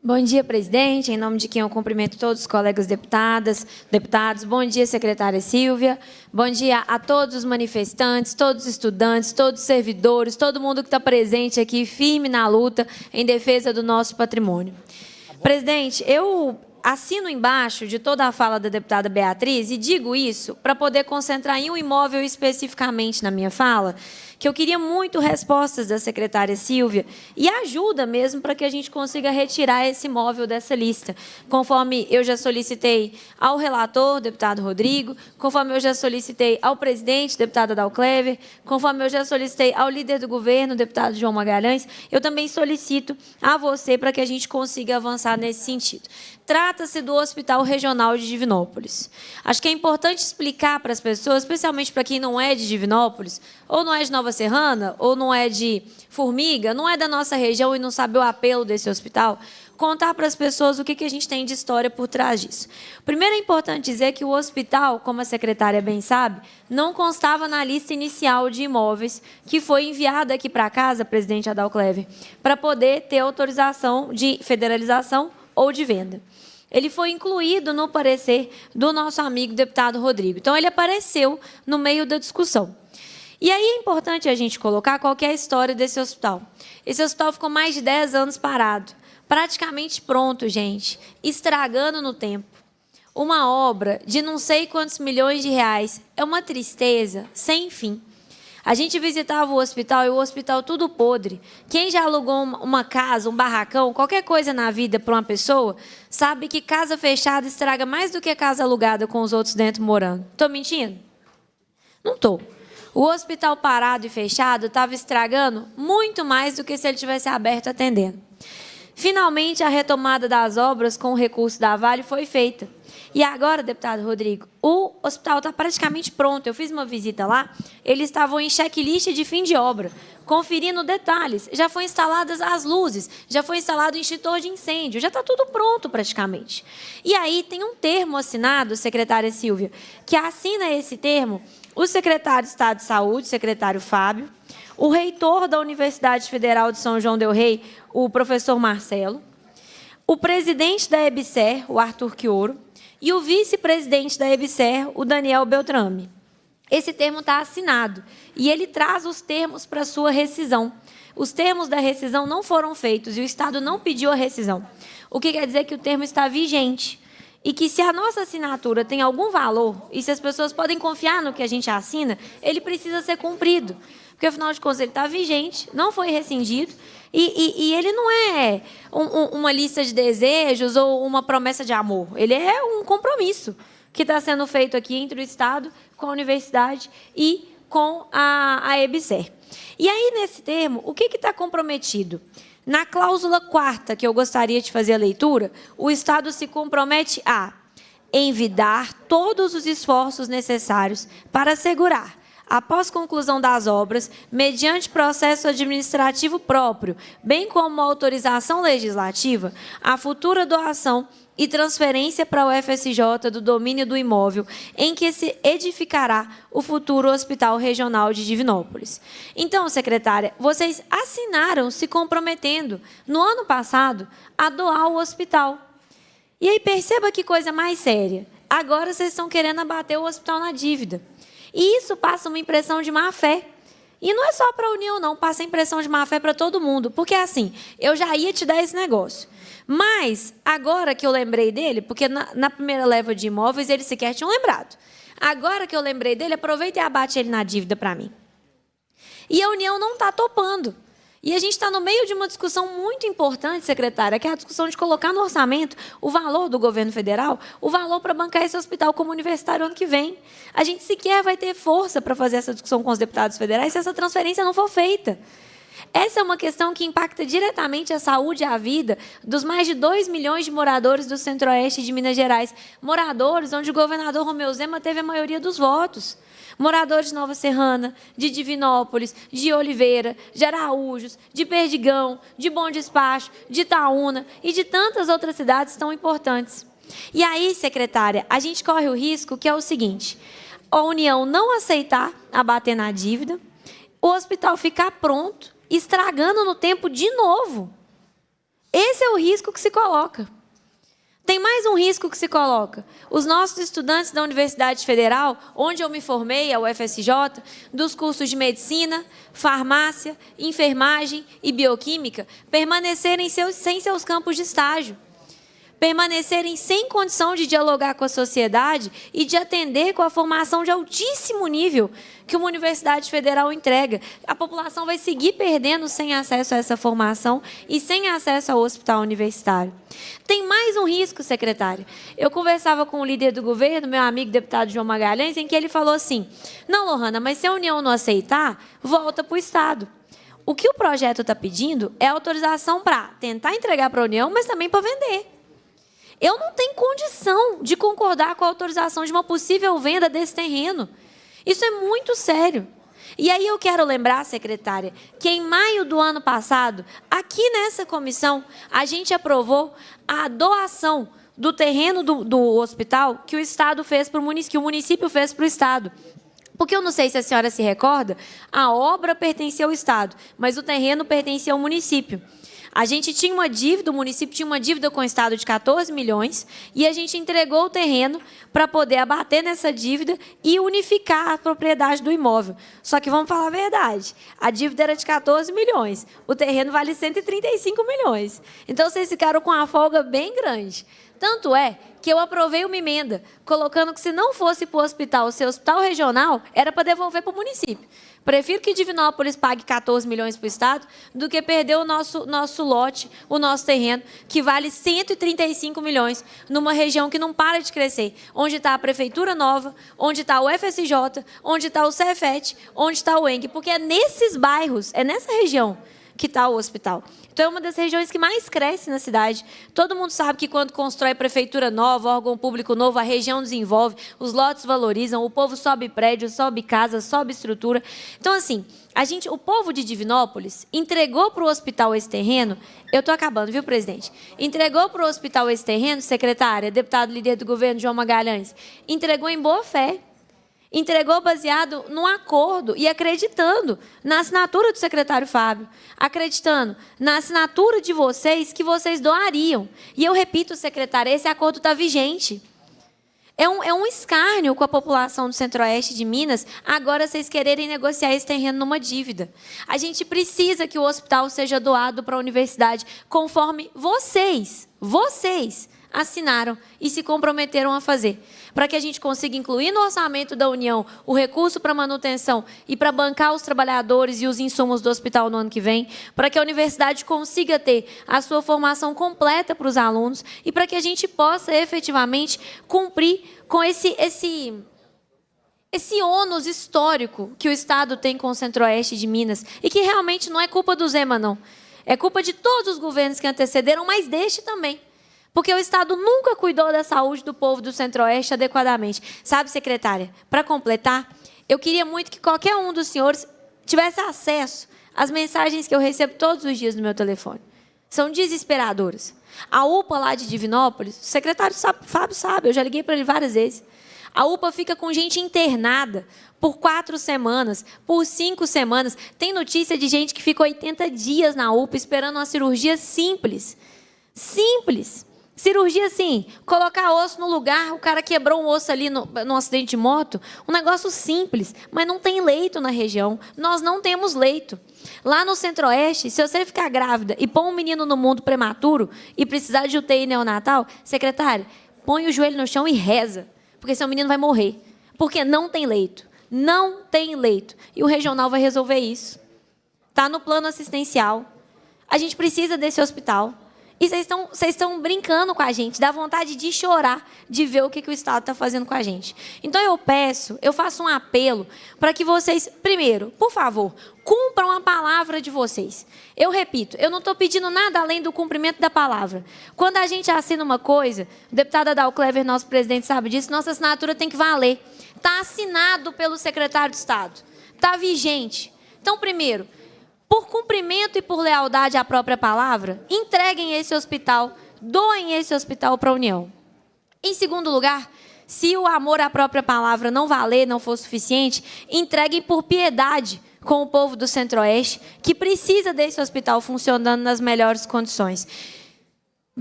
Bom dia, presidente. Em nome de quem eu cumprimento todos os colegas deputados. Bom dia, secretária Silvia. Bom dia a todos os manifestantes, todos os estudantes, todos os servidores, todo mundo que está presente aqui, firme na luta em defesa do nosso patrimônio. Presidente, eu assino embaixo de toda a fala da deputada Beatriz e digo isso para poder concentrar em um imóvel especificamente na minha fala, que eu queria muito respostas da secretária Silvia e ajuda mesmo para que a gente consiga retirar esse imóvel dessa lista, conforme eu já solicitei ao relator, deputado Rodrigo, conforme eu já solicitei ao presidente, deputada Dalclever, conforme eu já solicitei ao líder do governo, deputado João Magalhães, eu também solicito a você para que a gente consiga avançar nesse sentido. Trata-se do Hospital Regional de Divinópolis. Acho que é importante explicar para as pessoas, especialmente para quem não é de Divinópolis, ou não é de Nova Serrana, ou não é de Formiga, não é da nossa região e não sabe o apelo desse hospital, contar para as pessoas o que a gente tem de história por trás disso. Primeiro é importante dizer que o hospital, como a secretária bem sabe, não constava na lista inicial de imóveis que foi enviada aqui para casa, presidente Adalclever, para poder ter autorização de federalização ou de venda. Ele foi incluído no parecer do nosso amigo deputado Rodrigo. Então, ele apareceu no meio da discussão. E aí é importante a gente colocar qual que é a história desse hospital. Esse hospital ficou mais de 10 anos parado, praticamente pronto, gente, estragando no tempo. Uma obra de não sei quantos milhões de reais. É uma tristeza sem fim. A gente visitava o hospital e o hospital tudo podre. Quem já alugou uma casa, um barracão, qualquer coisa na vida para uma pessoa, sabe que casa fechada estraga mais do que casa alugada com os outros dentro morando. Estou mentindo? Não estou. O hospital parado e fechado estava estragando muito mais do que se ele tivesse aberto atendendo. Finalmente, a retomada das obras com o recurso da Vale foi feita. E agora, deputado Rodrigo, o hospital está praticamente pronto. Eu fiz uma visita lá, eles estavam em checklist de fim de obra, conferindo detalhes. Já foram instaladas as luzes, já foi instalado o extintor de incêndio, já está tudo pronto praticamente. E aí tem um termo assinado, secretária Silvia, que assina esse termo o secretário de Estado de Saúde, secretário Fábio, o reitor da Universidade Federal de São João del Rei, o professor Marcelo, o presidente da EBSER, o Arthur Quioro, e o vice-presidente da EBSER, o Daniel Beltrame. Esse termo está assinado e ele traz os termos para sua rescisão. Os termos da rescisão não foram feitos e o Estado não pediu a rescisão. O que quer dizer que o termo está vigente e que se a nossa assinatura tem algum valor e se as pessoas podem confiar no que a gente assina, ele precisa ser cumprido. Porque, afinal de contas, ele está vigente, não foi rescindido, e ele não é uma lista de desejos ou uma promessa de amor. Ele é um compromisso que está sendo feito aqui entre o Estado, com a universidade e com a EBSER. E aí, nesse termo, o que está comprometido? Na cláusula 4ª, que eu gostaria de fazer a leitura, o Estado se compromete a envidar todos os esforços necessários para assegurar, após conclusão das obras, mediante processo administrativo próprio, bem como autorização legislativa, a futura doação e transferência para o FSJ do domínio do imóvel em que se edificará o futuro Hospital Regional de Divinópolis. Então, secretária, vocês assinaram se comprometendo, no ano passado, a doar o hospital. E aí, perceba que coisa mais séria. Agora vocês estão querendo abater o hospital na dívida. E isso passa uma impressão de má-fé. E não é só para a União, não. Passa a impressão de má-fé para todo mundo. Porque, assim, eu já ia te dar esse negócio. Mas, agora que eu lembrei dele, porque na primeira leva de imóveis, eles sequer tinham lembrado. Agora que eu lembrei dele, aproveita e abate ele na dívida para mim. E a União não está topando. E a gente está no meio de uma discussão muito importante, secretária, que é a discussão de colocar no orçamento o valor do governo federal, o valor para bancar esse hospital como universitário ano que vem. A gente sequer vai ter força para fazer essa discussão com os deputados federais se essa transferência não for feita. Essa é uma questão que impacta diretamente a saúde e a vida dos mais de 2 milhões de moradores do Centro-Oeste de Minas Gerais. Moradores onde o governador Romeu Zema teve a maioria dos votos. Moradores de Nova Serrana, de Divinópolis, de Oliveira, de Araújos, de Perdigão, de Bom Despacho, de Itaúna e de tantas outras cidades tão importantes. E aí, secretária, a gente corre o risco que é o seguinte: a União não aceitar abater na dívida, o hospital ficar pronto, estragando no tempo de novo. Esse é o risco que se coloca. Tem mais um risco que se coloca. Os nossos estudantes da Universidade Federal, onde eu me formei, a UFSJ, dos cursos de medicina, farmácia, enfermagem e bioquímica, permanecerem sem seus campos de estágio. Permanecerem sem condição de dialogar com a sociedade e de atender com a formação de altíssimo nível que uma universidade federal entrega. A população vai seguir perdendo sem acesso a essa formação e sem acesso ao hospital universitário. Tem mais um risco, secretária. Eu conversava com o líder do governo, meu amigo deputado João Magalhães, em que ele falou assim, não, Lohana, mas se a União não aceitar, volta para o Estado. O que o projeto está pedindo é autorização para tentar entregar para a União, mas também para vender. Eu não tenho condição de concordar com a autorização de uma possível venda desse terreno. Isso é muito sério. E aí eu quero lembrar, secretária, que em maio do ano passado, aqui nessa comissão, a gente aprovou a doação do terreno do hospital que o Estado fez para o município, que o município fez para o Estado. Porque eu não sei se a senhora se recorda, a obra pertencia ao Estado, mas o terreno pertencia ao município. A gente tinha uma dívida, o município tinha uma dívida com o Estado de 14 milhões e a gente entregou o terreno para poder abater nessa dívida e unificar a propriedade do imóvel. Só que vamos falar a verdade, a dívida era de 14 milhões, o terreno vale 135 milhões. Então, vocês ficaram com uma folga bem grande. Tanto é que eu aprovei uma emenda, colocando que se não fosse para o hospital, ser hospital regional, era para devolver para o município. Prefiro que Divinópolis pague 14 milhões para o Estado do que perder o nosso lote, o nosso terreno, que vale 135 milhões, numa região que não para de crescer, onde está a Prefeitura Nova, onde está o FSJ, onde está o Cefet, onde está o ENG, porque é nesses bairros, é nessa região que está o hospital. Então, é uma das regiões que mais cresce na cidade. Todo mundo sabe que quando constrói prefeitura nova, órgão público novo, a região desenvolve, os lotes valorizam, o povo sobe prédio, sobe casa, sobe estrutura. Então, assim, o povo de Divinópolis entregou para o hospital esse terreno, eu estou acabando, viu, presidente? Entregou para o hospital esse terreno, secretária, deputado líder do governo, João Magalhães, entregou em boa fé. Entregou baseado num acordo e acreditando na assinatura do secretário Fábio, acreditando na assinatura de vocês que vocês doariam. E eu repito, secretária, esse acordo está vigente. É um escárnio com a população do Centro-Oeste de Minas, agora vocês quererem negociar esse terreno numa dívida. A gente precisa que o hospital seja doado para a universidade, conforme vocês assinaram e se comprometeram a fazer, para que a gente consiga incluir no orçamento da União o recurso para manutenção e para bancar os trabalhadores e os insumos do hospital no ano que vem, para que a universidade consiga ter a sua formação completa para os alunos e para que a gente possa efetivamente cumprir com esse ônus histórico que o Estado tem com o Centro-Oeste de Minas e que realmente não é culpa do Zema, não. É culpa de todos os governos que antecederam, mas deste também. Porque o Estado nunca cuidou da saúde do povo do Centro-Oeste adequadamente. Sabe, secretária, para completar, eu queria muito que qualquer um dos senhores tivesse acesso às mensagens que eu recebo todos os dias no meu telefone. São desesperadoras. A UPA lá de Divinópolis, o secretário Fábio sabe, eu já liguei para ele várias vezes. A UPA fica com gente internada por 4 semanas, por 5 semanas. Tem notícia de gente que ficou 80 dias na UPA esperando uma cirurgia simples. Simples. Cirurgia, assim, colocar osso no lugar, o cara quebrou um osso ali no acidente de moto, um negócio simples, mas não tem leito na região. Nós não temos leito. Lá no Centro-Oeste, se você ficar grávida e pôr um menino no mundo prematuro e precisar de UTI neonatal, secretária, põe o joelho no chão e reza, porque seu menino vai morrer. Porque não tem leito. Não tem leito. E o regional vai resolver isso. Está no plano assistencial. A gente precisa desse hospital. E vocês estão brincando com a gente, dá vontade de chorar, de ver o que o Estado está fazendo com a gente. Então, eu faço um apelo para que vocês, primeiro, por favor, cumpram a palavra de vocês. Eu repito, eu não estou pedindo nada além do cumprimento da palavra. Quando a gente assina uma coisa, o deputado Adal Clever, nosso presidente, sabe disso, nossa assinatura tem que valer. Está assinado pelo secretário de Estado, está vigente. Então, primeiro, por cumprimento e por lealdade à própria palavra, entreguem esse hospital, doem esse hospital para a União. Em segundo lugar, se o amor à própria palavra não valer, não for suficiente, entreguem por piedade com o povo do Centro-Oeste, que precisa desse hospital funcionando nas melhores condições.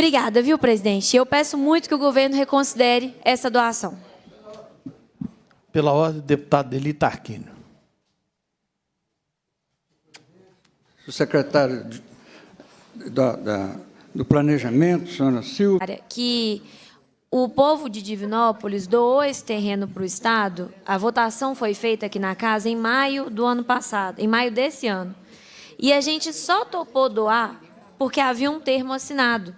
Obrigada, viu, presidente? Eu peço muito que o governo reconsidere essa doação. Pela ordem, deputado Eli Tarquínio. O secretário do Planejamento, senhora Silvia. Que o povo de Divinópolis doou esse terreno para o Estado. A votação foi feita aqui na casa em maio do ano passado, em maio desse ano. E a gente só topou doar porque havia um termo assinado.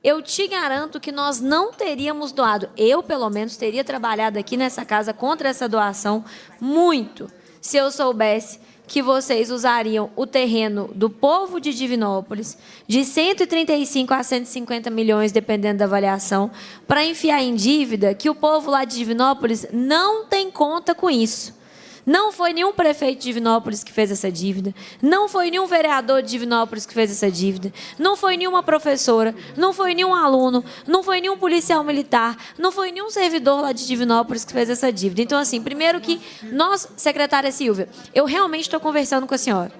Eu te garanto que nós não teríamos doado. Eu, pelo menos, teria trabalhado aqui nessa casa contra essa doação muito, se eu soubesse que vocês usariam o terreno do povo de Divinópolis, de 135 a 150 milhões, dependendo da avaliação, para enfiar em dívida, que o povo lá de Divinópolis não tem conta com isso. Não foi nenhum prefeito de Divinópolis que fez essa dívida, não foi nenhum vereador de Divinópolis que fez essa dívida, não foi nenhuma professora, não foi nenhum aluno, não foi nenhum policial militar, não foi nenhum servidor lá de Divinópolis que fez essa dívida. Então, assim, primeiro que nós, secretária Silvia, eu realmente estou conversando com a senhora.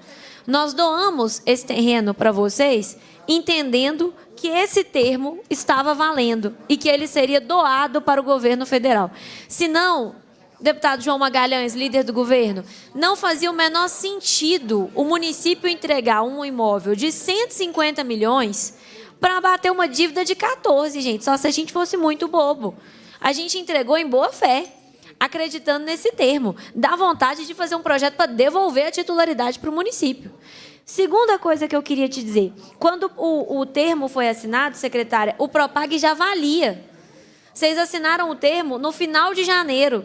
Nós doamos esse terreno para vocês, entendendo que esse termo estava valendo e que ele seria doado para o governo federal. Senão, deputado João Magalhães, líder do governo, não fazia o menor sentido o município entregar um imóvel de 150 milhões para abater uma dívida de 14, gente, só se a gente fosse muito bobo. A gente entregou em boa fé, acreditando nesse termo. Dá vontade de fazer um projeto para devolver a titularidade para o município. Segunda coisa que eu queria te dizer, quando o termo foi assinado, secretária, o Propag já valia. Vocês assinaram o termo no final de janeiro.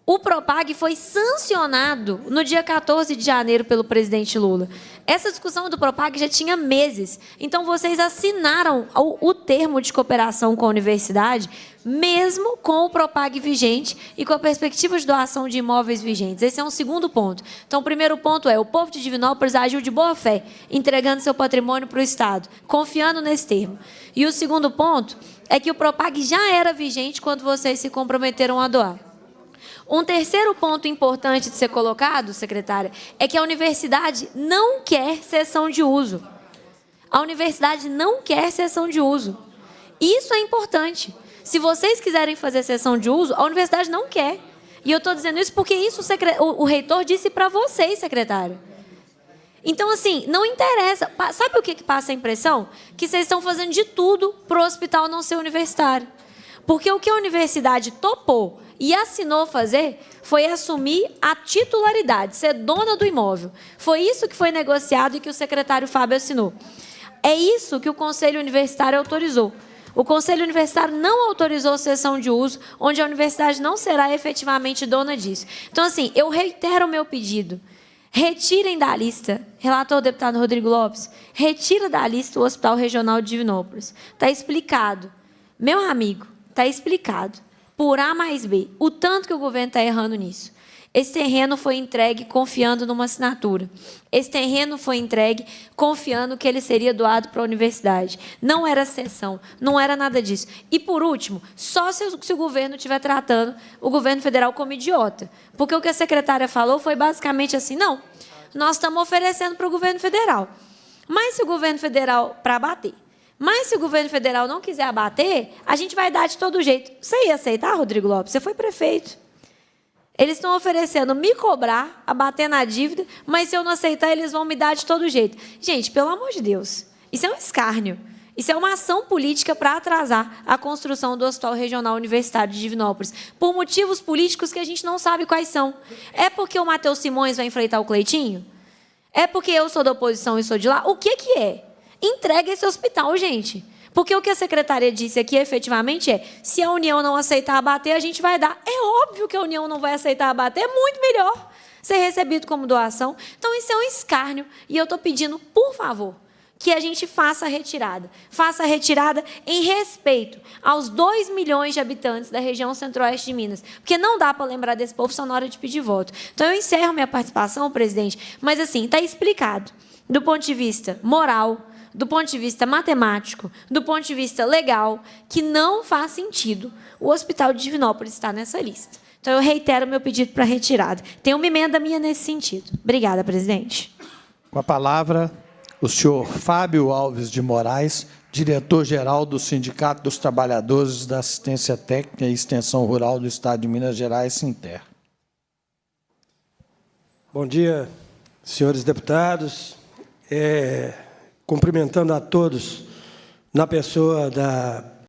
O Propag foi sancionado no dia 14 de janeiro pelo presidente Lula. Essa discussão do Propag já tinha meses. Então, vocês assinaram o termo de cooperação com a universidade, mesmo com o Propag vigente e com a perspectiva de doação de imóveis vigentes. Esse é um segundo ponto. Então, o primeiro ponto é, o povo de Divinópolis agiu de boa fé, entregando seu patrimônio para o Estado, confiando nesse termo. E o segundo ponto é que o Propag já era vigente quando vocês se comprometeram a doar. Um terceiro ponto importante de ser colocado, secretária, é que a universidade não quer cessão de uso. A universidade não quer cessão de uso. Isso é importante. Se vocês quiserem fazer cessão de uso, a universidade não quer. E eu estou dizendo isso porque isso o reitor disse para vocês, secretária. Então, assim, não interessa. Sabe o que passa a impressão? Que vocês estão fazendo de tudo para o hospital não ser universitário. Porque o que a universidade topou e assinou fazer foi assumir a titularidade, ser dona do imóvel. Foi isso que foi negociado e que o secretário Fábio assinou. É isso que o Conselho Universitário autorizou. O Conselho Universitário não autorizou cessão de uso, onde a universidade não será efetivamente dona disso. Então, assim, eu reitero o meu pedido. Retirem da lista, relator o deputado Rodrigo Lopes, retira da lista o Hospital Regional de Divinópolis. Está explicado. Meu amigo, está explicado. Por A mais B, o tanto que o governo está errando nisso. Esse terreno foi entregue confiando numa assinatura. Esse terreno foi entregue confiando que ele seria doado para a universidade. Não era cessão, não era nada disso. E, por último, só se o governo estiver tratando o governo federal como idiota. Porque o que a secretária falou foi basicamente assim, não, nós estamos oferecendo para o governo federal. Mas se o governo federal, para abater, mas se o governo federal não quiser abater, a gente vai dar de todo jeito. Você ia aceitar, Rodrigo Lopes? Você foi prefeito. Eles estão oferecendo me cobrar, abater na dívida, mas se eu não aceitar, eles vão me dar de todo jeito. Gente, pelo amor de Deus, isso é um escárnio. Isso é uma ação política para atrasar a construção do Hospital Regional Universitário de Divinópolis, por motivos políticos que a gente não sabe quais são. É porque o Matheus Simões vai enfrentar o Cleitinho? É porque eu sou da oposição e sou de lá? O que é? Entrega esse hospital, gente. Porque o que a secretaria disse aqui, efetivamente, é se a União não aceitar abater, a gente vai dar. É óbvio que a União não vai aceitar abater, é muito melhor ser recebido como doação. Então, isso é um escárnio. E eu estou pedindo, por favor, que a gente faça a retirada. Faça a retirada em respeito aos 2 milhões de habitantes da região centro-oeste de Minas. Porque não dá para lembrar desse povo só na hora de pedir voto. Então, eu encerro minha participação, presidente, mas, assim, está explicado, do ponto de vista moral, do ponto de vista matemático, do ponto de vista legal, que não faz sentido o Hospital de Divinópolis estar nessa lista. Então, eu reitero meu pedido para retirada. Tem uma emenda minha nesse sentido. Obrigada, presidente. Com a palavra, o senhor Fábio Alves de Moraes, diretor-geral do Sindicato dos Trabalhadores da Assistência Técnica e Extensão Rural do Estado de Minas Gerais, Sinter. Bom dia, senhores deputados. Cumprimentando a todos, na pessoa da